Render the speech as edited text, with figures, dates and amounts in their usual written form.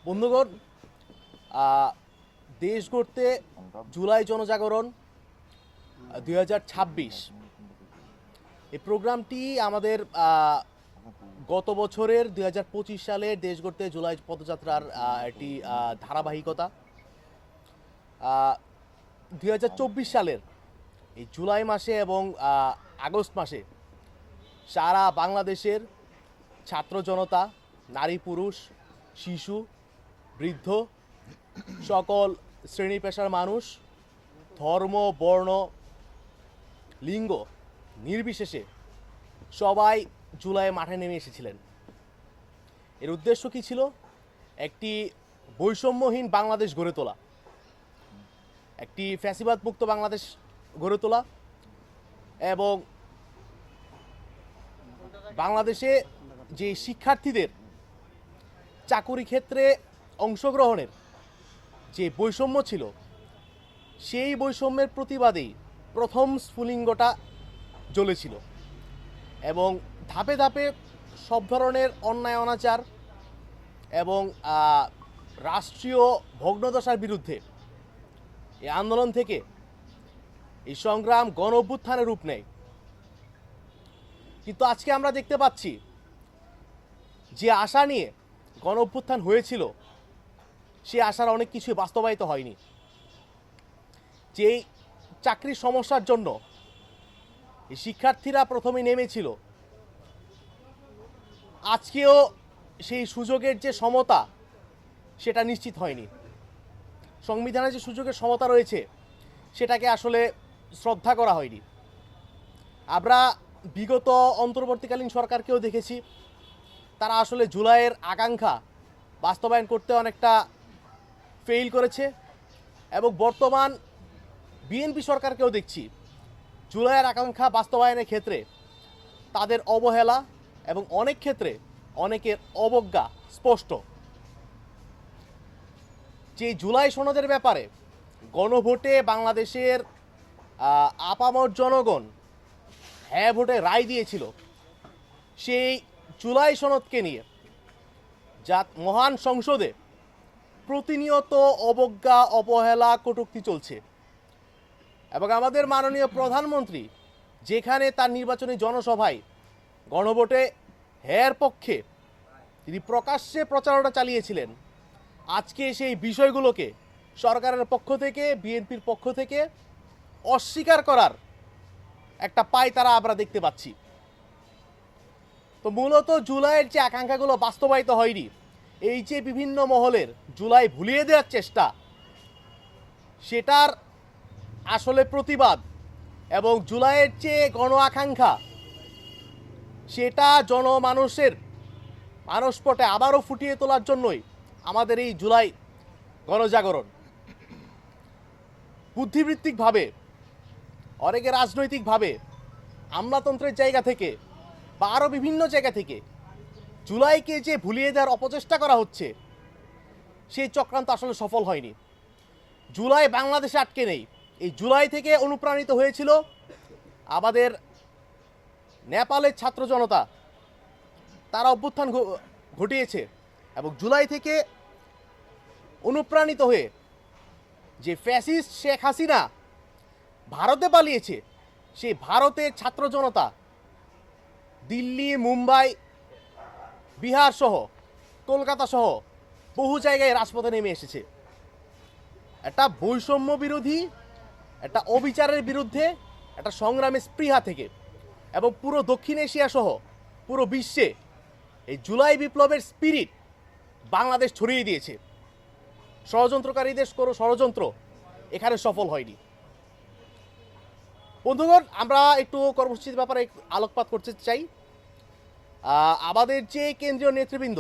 বন্ধুগণ, দেশ গড়তে জুলাই জনজাগরণ 2026 এই প্রোগ্রামটি আমাদের গত বছরের 2025 সালের দেশ গড়তে জুলাই পদযাত্রার একটি ধারাবাহিকতা। 2024 সালের এই জুলাই মাসে এবং আগস্ট মাসে সারা বাংলাদেশের ছাত্র জনতা, নারী পুরুষ, শিশু, বৃদ্ধ, সকল শ্রেণী পেশার মানুষ, ধর্ম, বর্ণ, লিঙ্গ নির্বিশেষে সবাই জুলাই মাঠে নেমে এসেছিলেন। এর উদ্দেশ্য কী ছিল? একটি বৈষম্যহীন বাংলাদেশ গড়ে তোলা, একটি ফ্যাসিবাদ মুক্ত বাংলাদেশ গড়ে তোলা এবং বাংলাদেশে যে শিক্ষার্থীদের চাকুরি ক্ষেত্রে অংশগ্রহণের যে বৈষম্য ছিল, সেই বৈষম্যের প্রতিবাদেই প্রথম স্ফুলিঙ্গটা জ্বলেছিল এবং ধাপে ধাপে সব ধরনের অন্যায় অনাচার এবং রাষ্ট্রীয় ভগ্নদশার বিরুদ্ধে এই আন্দোলন থেকে এই সংগ্রাম গণ অভ্যুত্থানের রূপ নেয়। কিন্তু আজকে আমরা দেখতে পাচ্ছি যে আশা নিয়ে গণ অভ্যুত্থান হয়েছিল, সে আশার অনেক কিছুই বাস্তবায়িত হয়নি। যেই চাকরির সমস্যার জন্য এই শিক্ষার্থীরা প্রথমে নেমেছিল, আজকেও সেই সুযোগের যে সমতা সেটা নিশ্চিত হয়নি। সংবিধানে যে সুযোগের সমতা রয়েছে সেটাকে আসলে শ্রদ্ধা করা হয়নি। আমরা বিগত অন্তর্বর্তীকালীন সরকারকেও দেখেছি, তারা আসলে জুলাইয়ের আকাঙ্ক্ষা বাস্তবায়ন করতে অনেকটা ফেইল করেছে এবং বর্তমান বিএনপি সরকারকেও দেখছি জুলাইয়ের আকাঙ্ক্ষা বাস্তবায়নের ক্ষেত্রে তাদের অবহেলা এবং অনেক ক্ষেত্রে অনেকের অবজ্ঞা স্পষ্ট। যে জুলাই সনদের ব্যাপারে গণভোটে বাংলাদেশের আপামর জনগণ হ্যাঁ ভোটে রায় দিয়েছিল, সেই জুলাই সনদকে নিয়ে যা মহান সংসদে প্রতিনিয়ত অবজ্ঞা, অবহেলা, কটূক্তি চলছে এবং আমাদের মাননীয় প্রধানমন্ত্রী যেখানে তার নির্বাচনী জনসভায় গণভোটে হ্যাঁর পক্ষে তিনি প্রকাশ্যে প্রচারণা চালিয়েছিলেন, আজকে সেই বিষয়গুলোকে সরকারের পক্ষ থেকে, বিএনপির পক্ষ থেকে অস্বীকার করার একটা পায়তারা আমরা দেখতে পাচ্ছি। তো মূলত জুলাইয়ের যে আকাঙ্ক্ষাগুলো বাস্তবায়িত হয়নি, এই যে বিভিন্ন মহলের জুলাই ভুলিয়ে দেওয়ার চেষ্টা, সেটার আসলে প্রতিবাদ এবং জুলাইয়ের যে গণ আকাঙ্ক্ষা সেটা জনমানুষের মানসপটে আবারও ফুটিয়ে তোলার জন্যই আমাদের এই জুলাই গণজাগরণ। বুদ্ধিবৃত্তিকভাবে, অনেকে রাজনৈতিকভাবে, আমলাতন্ত্রের জায়গা থেকে বা আরও বিভিন্ন জায়গা থেকে জুলাইকে যে ভুলিয়ে দেওয়ার অপচেষ্টা করা হচ্ছে, সেই চক্রান্ত আসলে সফল হয়নি। জুলাই বাংলাদেশে আটকে নেই। এই জুলাই থেকে অনুপ্রাণিত হয়েছিল আমাদের নেপালের ছাত্র জনতা, তারা অভ্যুত্থান ঘটিয়েছে এবং জুলাই থেকে অনুপ্রাণিত হয়ে যে ফ্যাসিস্ট শেখ হাসিনা ভারতে পালিয়েছে, সেই ভারতের ছাত্র জনতা দিল্লি, মুম্বাই, বিহার সহ কলকাতা সহ বহু জায়গায় রাজপথে নেমে এসেছে। একটা বৈষম্য বিরোধী, একটা অবিচারের বিরুদ্ধে একটা সংগ্রামের স্পৃহা থেকে এবং পুরো দক্ষিণ এশিয়া সহ পুরো বিশ্বে এই জুলাই বিপ্লবের স্পিরিট বাংলাদেশ ছড়িয়ে দিয়েছে। ষড়যন্ত্রকারীদের কোনো ষড়যন্ত্র এখানে সফল হয়নি। বন্ধুগণ, আমরা একটু কর্মসূচির ব্যাপারে আলোকপাত করতে চাই। আমাদের যে কেন্দ্রীয় নেতৃবৃন্দ